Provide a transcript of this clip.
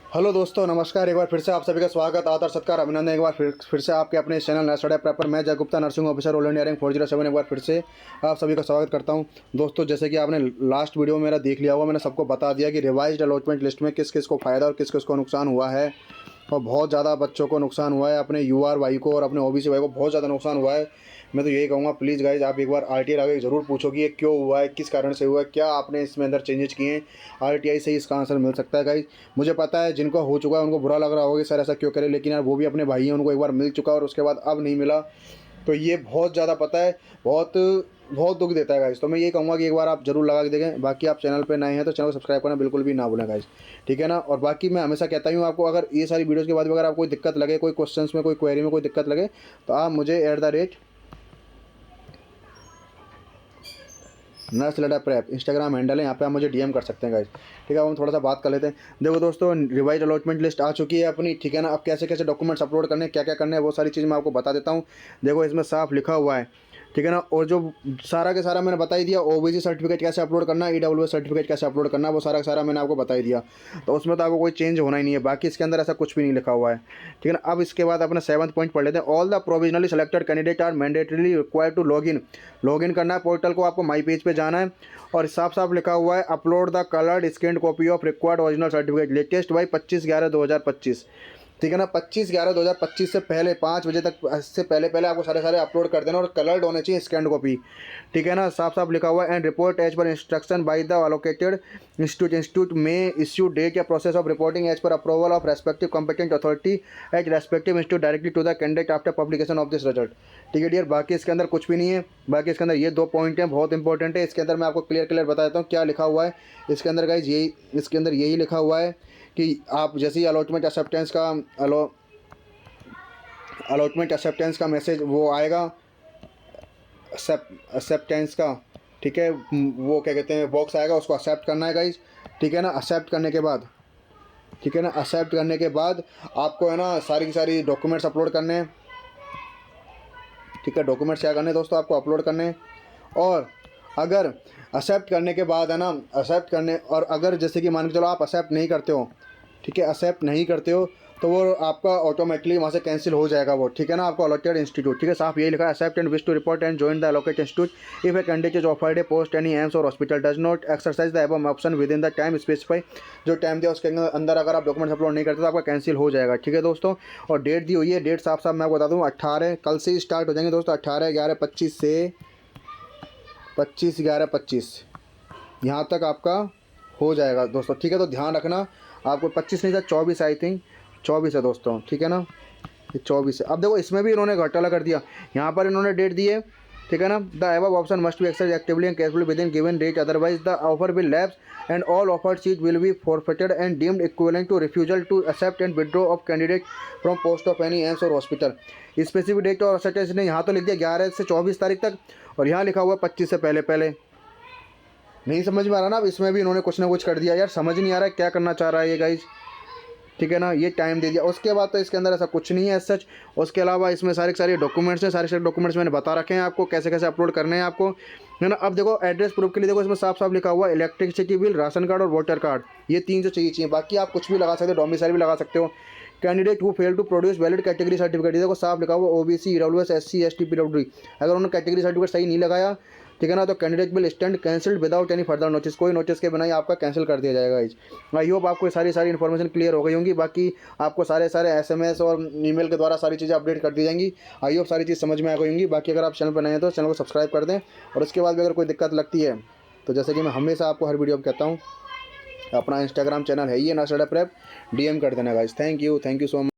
Hello दोस्तों, नमस्कार। एक बार फिर से आप सभी का स्वागत, आदर सत्कार, अभिनंदन। एक बार फिर से आपके अपने चैनल नर्सरी प्रेप पर मैं जय Gupta, nursing officer, all India rank 407। एक बार फिर से आप सभी का स्वागत करता हूं। दोस्तों, जैसे कि आपने लास्ट वीडियो में मेरा देख लिया होगा, मैंने सबको बता दिया कि रिवाइज्ड अलॉटमेंट लिस्ट में किस किस को फ़ायदा और किस किस को नुकसान हुआ है। और बहुत ज़्यादा बच्चों को नुकसान हुआ है, अपने यूआर वाई को और अपने ओबीसी वाई को बहुत ज़्यादा नुकसान हुआ है। मैं तो यही कहूँगा, प्लीज़ गाइज आप एक बार आरटीआई आगे ज़रूर पूछो कि ये क्यों हुआ है, किस कारण से हुआ है, क्या आपने इसमें अंदर चेंजेस किए हैं। आरटीआई से ही इसका आंसर मिल सकता है गाइज। मुझे पता है जिनको हो चुका है उनको बुरा लग रहा होगा कि सर ऐसा क्यों करें, लेकिन यार वो भी अपने भाई हैं, उनको एक बार मिल चुका और उसके बाद अब नहीं मिला, तो ये बहुत ज़्यादा पता है, बहुत बहुत दुख देता है गाइज। तो मैं ये कहूँगा कि एक बार आप जरूर लगा के देखें। बाकी आप चैनल पे नए हैं तो चैनल को सब्सक्राइब करना बिल्कुल भी ना भूलें गाइज, ठीक है ना। और बाकी मैं हमेशा कहता हूँ आपको, अगर ये सारी वीडियोज़ के बाद भी अगर आपको कोई दिक्कत लगे, कोई क्वेश्चंस में, कोई क्वेरी में कोई दिक्कत लगे, तो आप मुझे @nurse_prep इंस्टाग्राम हैंडल है, यहाँ पे आप मुझे डीएम कर सकते हैं गाइज, ठीक है। अब हम थोड़ा सा बात कर लेते हैं। देखो दोस्तों, रिवाइज अलॉटमेंट लिस्ट आ चुकी है अपनी, ठीक है ना। अब कैसे कैसे डॉक्यूमेंट्स अपलोड करने हैं, क्या क्या करना है, वो सारी चीज़ मैं आपको बता देता हूँ। देखो इसमें साफ लिखा हुआ है, ठीक है ना। और जो सारा के सारा मैंने बता ही दिया, ओबीसी सर्टिफिकेट कैसे अपलोड करना है, ईडब्ल्यूएस सर्टिफिकेट कैसे अपलोड करना है, वो सारा का सारा मैंने आपको बता ही दिया। तो उसमें तो आपको कोई चेंज होना ही नहीं है। बाकी इसके अंदर ऐसा कुछ भी नहीं लिखा हुआ है, ठीक है ना। अब इसके बाद अपना 7th पॉइंट पढ़ लेते हैं। All the provisionally selected candidate are mandatorily required to log in करना है पोर्टल को, आपको माई पेज पे जाना है और साफ साफ लिखा हुआ है, upload the coloured scanned copy of required original certificate latest by 25/11/2025, ठीक है ना। 25/11/2025 से पहले 5 बजे तक से पहले पहले आपको सारे अपलोड कर देना, और कलर्ड होने चाहिए स्कैन कॉपी, ठीक है ना। साफ साफ लिखा हुआ है, and report as per instruction by the allocated institute में इश्यू डेट या process of reporting as per approval of respective competent authority as respective institute directly to the candidate after publication of this result, ठीक है dear. बाकी इसके अंदर कुछ भी नहीं है। बाकी इसके अंदर ये 2 पॉइंट हैं, बहुत इंपॉर्टेंट है। इसके अंदर मैं आपको क्लियर बता देता हूँ क्या लिखा हुआ है इसके अंदर गाइज। इसके अंदर यही लिखा हुआ है कि आप जैसे ही अलॉटमेंट एक्सेप्टेंस का मैसेज वो आएगा, एक्सेप्टेंस का, ठीक है, वो क्या कहते हैं, बॉक्स आएगा, उसको एक्सेप्ट करना है गाइज, ठीक है ना। एक्सेप्ट करने के बाद, ठीक है ना, एक्सेप्ट करने के बाद आपको है ना सारी की सारी डॉक्यूमेंट्स अपलोड करने हैं, ठीक है। डॉक्यूमेंट्स क्या करने हैं दोस्तों, आपको अपलोड करने हैं। और अगर एक्सेप्ट करने के बाद है ना, एक्सेप्ट करने, और अगर जैसे कि मान के चलो आप एक्सेप्ट नहीं करते हो, ठीक है, एक्सेप्ट नहीं करते हो, तो वो आपका ऑटोमेटिकली वहाँ से कैंसिल हो जाएगा वो, ठीक है ना। आपको अलॉटेड इंस्टीट्यूट, ठीक है, साफ यही लिखा है, accept and wish to report and join the allocated institute if a candidate is offered a post any AIIMS और hospital does not exercise the above option within the time specify. जो time दिया उसके अंदर अगर आप documents upload नहीं करते तो आपका कैंसिल हो जाएगा, ठीक है दोस्तों। और डेट दी हुई है, डेट साफ साफ मैं आपको बता दूँ, 18 कल से ही स्टार्ट हो जाएंगे दोस्तों, 18/11/25 से 25/11/25 यहाँ तक आपका हो जाएगा दोस्तों, ठीक है। तो ध्यान रखना, आपको 25 नहीं था, 24 आई थिंक, 24 है दोस्तों, ठीक है ना, ये 24 है। अब देखो इसमें भी इन्होंने घोटाला कर दिया, यहाँ पर इन्होंने डेट दी है, ठीक है ना। The above option must be exercise actively and carefully within given date, otherwise the offer will lapse and all offered seat will be forfeited and deemed equivalent to refusal to accept and withdraw of candidate from post of any AIIMS और hospital. Specific date और सर्टेज ने यहाँ तो लिख दिया 11 से 24 तारीख तक, और यहाँ लिखा हुआ 25 से पहले पहले। नहीं समझ में आ रहा ना, अब इसमें भी इन्होंने कुछ ना कुछ कर दिया यार, समझ नहीं आ रहा है क्या करना चाह रहा है ये गाइज, ठीक है ना। ये टाइम दे दिया, उसके बाद तो इसके अंदर ऐसा कुछ नहीं है सच। उसके अलावा इसमें सारे डॉक्यूमेंट्स हैं, सारे डॉक्यूमेंट्स मैंने बता रखे हैं आपको कैसे कैसे अपलोड करने हैं आपको, है ना। अब देखो एड्रेस प्रूफ के लिए देखो इसमें साफ साफ लिखा हुआ है, इलेक्ट्रिसिटी बिल, राशन कार्ड और वोटर कार्ड, ये 3 जो चाहिए। बाकी आप कुछ भी लगा सकते हो, डोमिसाइल भी लगा सकते हो। Candidate who fail to produce valid category certificate, देखो साफ लिखा हुआ OBC, EWS, SC, ST, PWD. अगर उन्होंने कैटेगरी सर्टिफिकेट सही नहीं लगाया, ठीक है ना, तो candidate will stand cancelled without any further notice, कोई नोटिस के बिना ही आपका कैंसिल कर दिया जाएगा। आई होप आपको सारी इन्फॉर्मेशन क्लियर हो गई होंगी। बाकी आपको सारे एसएमएस और ईमेल के द्वारा सारी चीज़ें अपडेट कर दी जाएंगी। आई होप सारी चीज़ समझ में आ गई होंगी। बाकी अगर आप चैनल पर नए हैं तो चैनल को सब्सक्राइब कर दें, और उसके बाद भी अगर कोई दिक्कत लगती है तो जैसे कि मैं हमेशा आपको हर वीडियो में कहता हूँ, अपना इंस्टाग्राम चैनल है ये नर्सरी प्रेप, डीएम कर देना guys. Thank you so much.